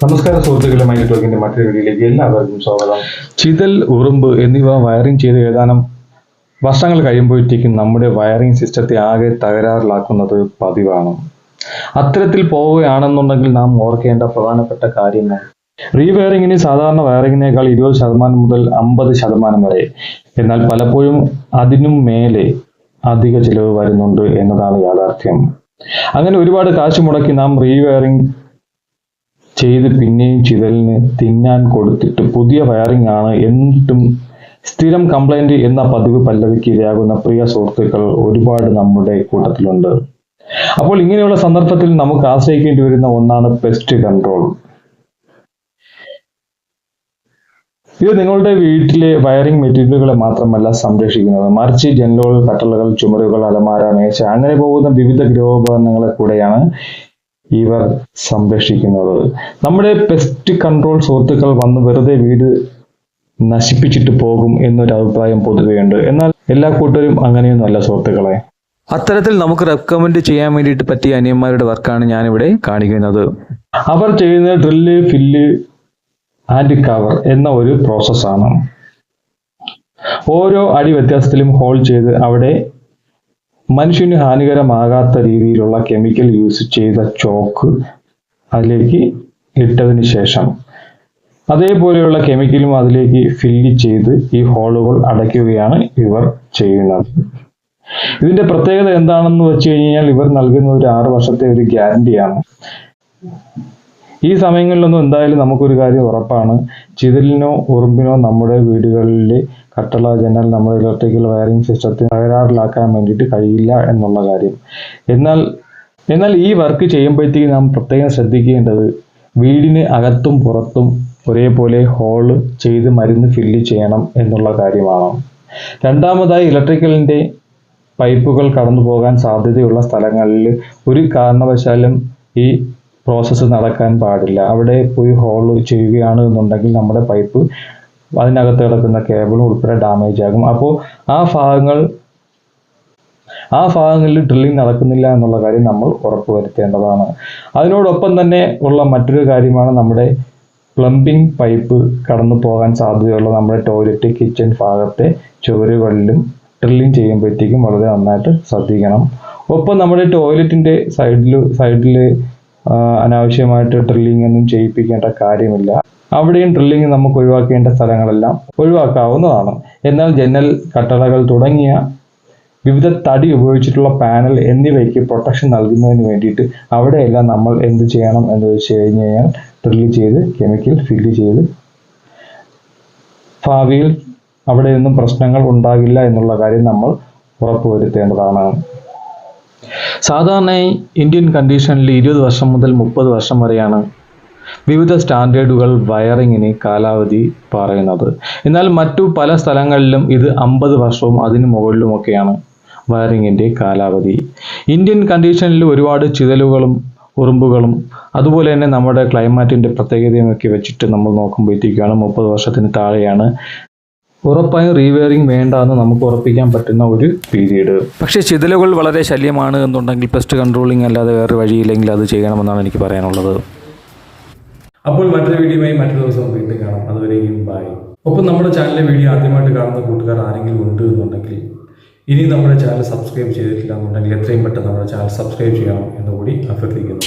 നമസ്കാരം സുഹൃത്തുക്കളെ, മൈ നെറ്റ്വർക്കിന്റെ മറ്റൊരു വീഡിയോയിലേക്ക് എല്ലാവർക്കും സ്വാഗതം. ചിതൽ, ഉറുമ്പ് എന്നിവ വയറിംഗ് ചെയ്ത് ഏതാനും വർഷങ്ങൾ കഴിയുമ്പോഴത്തേക്കും നമ്മുടെ വയറിംഗ് സിസ്റ്റത്തെ ആകെ തകരാറിലാക്കുന്നത് പതിവാണ്. അത്തരത്തിൽ പോവുകയാണെന്നുണ്ടെങ്കിൽ നാം ഓർക്കേണ്ട പ്രധാനപ്പെട്ട കാര്യങ്ങൾ: റീവയറിങ്ങിന് സാധാരണ വയറിങ്ങിനേക്കാൾ 20% മുതൽ 50% വരെ, എന്നാൽ പലപ്പോഴും അതിനും മേലെ അധിക ചിലവ് വരുന്നുണ്ട് എന്നതാണ് യാഥാർത്ഥ്യം. അങ്ങനെ ഒരുപാട് കാശ് മുടക്കി നാം റീവയറിംഗ് ചെയ്ത് പിന്നെയും ചിതലിന് തിന്നാൻ കൊടുത്തിട്ട് പുതിയ വയറിംഗ് ആണ് എന്നിട്ടും സ്ഥിരം കംപ്ലൈന്റ് എന്ന പതിവ് പല്ലവിക്ക് ഇരയാകുന്ന പ്രിയ സുഹൃത്തുക്കൾ ഒരുപാട് നമ്മുടെ കൂട്ടത്തിലുണ്ട്. അപ്പോൾ ഇങ്ങനെയുള്ള സന്ദർഭത്തിൽ നമുക്ക് ആശ്രയിക്കേണ്ടി വരുന്ന ഒന്നാണ് പെസ്റ്റ് കൺട്രോൾ. ഇത് നിങ്ങളുടെ വീട്ടിലെ വയറിംഗ് മെറ്റീരിയലുകളെ മാത്രമല്ല സംരക്ഷിക്കുന്നത്, മറിച്ച് ജനലുകൾ, കട്ടളകൾ, ചുമരുകൾ, അലമാര, മേശ അങ്ങനെ പോകുന്ന വിവിധ ഗൃഹോപകരണങ്ങളെ കൂടെയാണ് ഇവർ സംരക്ഷിക്കുന്നത്. നമ്മുടെ പെസ്റ്റ് കൺട്രോൾ സുഹൃത്തുക്കൾ വന്ന് വെറുതെ വീട് നശിപ്പിച്ചിട്ട് പോകും എന്നൊരു അഭിപ്രായം പൊതുവെയുണ്ട്. എന്നാൽ എല്ലാ കൂട്ടരും അങ്ങനെയൊന്നുമല്ല സുഹൃത്തുക്കളെ. അത്തരത്തിൽ നമുക്ക് റെക്കമെൻഡ് ചെയ്യാൻ വേണ്ടിയിട്ട് പറ്റിയ അനിയന്മാരുടെ വർക്കാണ് ഞാനിവിടെ കാണിക്കുന്നത്. അവർ ചെയ്യുന്നത് ഡ്രില്ല്, ഫില്ല് ആൻഡ് കവർ എന്ന ഒരു പ്രോസസ്സാണ്. ഓരോ അടി വ്യത്യാസത്തിലും ഹോൾ ചെയ്ത് അവിടെ മനുഷ്യന് ഹാനികരമാകാത്ത രീതിയിലുള്ള കെമിക്കൽ യൂസ് ചെയ്ത ചോക്ക് അതിലേക്ക് ഇട്ടതിന് ശേഷം അതേപോലെയുള്ള കെമിക്കലും അതിലേക്ക് ഫില്ല് ചെയ്ത് ഈ ഹോളുകൾ അടയ്ക്കുകയാണ് ഇവർ ചെയ്യുന്നത്. ഇതിന്റെ പ്രത്യേകത എന്താണെന്ന് വെച്ച് കഴിഞ്ഞാൽ ഇവർ നൽകുന്ന ഒരു 6 വർഷത്തെ ഒരു ഗ്യാരണ്ടിയാണ്. ഈ സമയങ്ങളിലൊന്നും എന്തായാലും നമുക്കൊരു കാര്യം ഉറപ്പാണ്: ചിതലിനോ ഉറുമ്പിനോ നമ്മുടെ വീടുകളിലെ കട്ടള, ജനൽ, നമ്മുടെ ഇലക്ട്രിക്കൽ വയറിംഗ് സിസ്റ്റത്തെ തകരാറിലാക്കാൻ വേണ്ടിയിട്ട് കഴിയില്ല എന്നുള്ള കാര്യം. എന്നാൽ ഈ വർക്ക് ചെയ്യുമ്പോഴത്തേക്ക് നാം പ്രത്യേകം ശ്രദ്ധിക്കേണ്ടത് വീടിന് അകത്തും പുറത്തും ഒരേപോലെ ഹോള് ചെയ്ത് മരുന്ന് ഫില്ല് ചെയ്യണം എന്നുള്ള കാര്യമാണ്. രണ്ടാമതായി, ഇലക്ട്രിക്കലിന്റെ പൈപ്പുകൾ കടന്നു പോകാൻ സാധ്യതയുള്ള സ്ഥലങ്ങളിൽ ഒരു കാരണവശാലും ഈ പ്രോസസ്സ് നടക്കാൻ പാടില്ല. അവിടെ പോയി ഹോൾ ചെയ്യുകയാണ് എന്നുണ്ടെങ്കിൽ നമ്മുടെ പൈപ്പ്, അതിനകത്ത് കിടക്കുന്ന കേബിളും ഉൾപ്പെടെ ഡാമേജ് ആകും. അപ്പോൾ ആ ഭാഗങ്ങളിൽ ഡ്രില്ലിംഗ് നടക്കുന്നില്ല എന്നുള്ള കാര്യം നമ്മൾ ഉറപ്പുവരുത്തേണ്ടതാണ്. അതിനോടൊപ്പം തന്നെ ഉള്ള മറ്റൊരു കാര്യമാണ് നമ്മുടെ പ്ലംബിംഗ് പൈപ്പ് കടന്നു പോകാൻ സാധ്യതയുള്ള നമ്മുടെ ടോയ്ലറ്റ്, കിച്ചൺ ഭാഗത്തെ ചുവരുകളിലും ഡ്രില്ലിംഗ് ചെയ്യുമ്പോഴത്തേക്കും വളരെ നന്നായിട്ട് ശ്രദ്ധിക്കണം. ഒപ്പം നമ്മുടെ ടോയ്ലറ്റിന്റെ സൈഡിൽ അനാവശ്യമായിട്ട് ഡ്രില്ലിംഗ് ഒന്നും ചെയ്യിപ്പിക്കേണ്ട കാര്യമില്ല. അവിടെയും ഡ്രില്ലിംഗ് നമുക്ക് ഒഴിവാക്കേണ്ട സ്ഥലങ്ങളെല്ലാം ഒഴിവാക്കാവുന്നതാണ്. എന്നാൽ ജനൽ, കട്ടളകൾ തുടങ്ങിയ വിവിധ തടി ഉപയോഗിച്ചിട്ടുള്ള പാനൽ എന്നിവയ്ക്ക് പ്രൊട്ടക്ഷൻ നൽകുന്നതിന് വേണ്ടിയിട്ട് അവിടെയെല്ലാം നമ്മൾ എന്ത് ചെയ്യണം എന്ന് വെച്ച് കഴിഞ്ഞാൽ ഡ്രില്ല് ചെയ്ത് കെമിക്കൽ ഫില്ല് ചെയ്ത് ഭാവിയിൽ അവിടെയൊന്നും പ്രശ്നങ്ങൾ ഉണ്ടാകില്ല എന്നുള്ള കാര്യം നമ്മൾ ഉറപ്പുവരുത്തേണ്ടതാണ്. സാധാരണയായി ഇന്ത്യൻ കണ്ടീഷനിൽ 20 വർഷം മുതൽ 30 വർഷം വരെയാണ് വിവിധ സ്റ്റാൻഡേർഡുകൾ വയറിങ്ങിന് കാലാവധി പറയുന്നത്. എന്നാൽ മറ്റു പല സ്ഥലങ്ങളിലും ഇത് 50 വർഷവും അതിനു മുകളിലുമൊക്കെയാണ് വയറിങ്ങിൻ്റെ കാലാവധി. ഇന്ത്യൻ കണ്ടീഷനിൽ ഒരുപാട് ചിതലുകളും ഉറുമ്പുകളും അതുപോലെ തന്നെ നമ്മുടെ ക്ലൈമാറ്റിൻ്റെ പ്രത്യേകതയുമൊക്കെ വെച്ചിട്ട് നമ്മൾ നോക്കുമ്പോഴത്തേക്കാണ് 30 വർഷത്തിന് താഴെയാണ് ഉറപ്പായും റീവയറിംഗ് വേണ്ട എന്ന് നമുക്ക് ഉറപ്പിക്കാൻ പറ്റുന്ന ഒരു പീരീഡ്. പക്ഷേ ചിതലുകൾ വളരെ ശല്യമാണ് എന്നുണ്ടെങ്കിൽ പെസ്റ്റ് കൺട്രോളിംഗ് അല്ലാതെ വേറെ വഴിയില്ലെങ്കിൽ അത് ചെയ്യണമെന്നാണ് എനിക്ക് പറയാനുള്ളത്. അപ്പോൾ മറ്റൊരു വീഡിയോയുമായി മറ്റൊരു ദിവസം വീണ്ടും കാണാം. അതുവരെയും ബൈ. ഒപ്പം നമ്മുടെ ചാനലിലെ വീഡിയോ ആദ്യമായിട്ട് കാണുന്ന കൂട്ടുകാർ ആരെങ്കിലും ഉണ്ട് എന്നുണ്ടെങ്കിൽ, ഇനി നമ്മുടെ ചാനൽ സബ്സ്ക്രൈബ് ചെയ്തിട്ടില്ല എന്നുണ്ടെങ്കിൽ എത്രയും പെട്ടെന്ന് നമ്മുടെ ചാനൽ സബ്സ്ക്രൈബ് ചെയ്യണം എന്നുകൂടി അഭ്യർത്ഥിക്കുന്നു.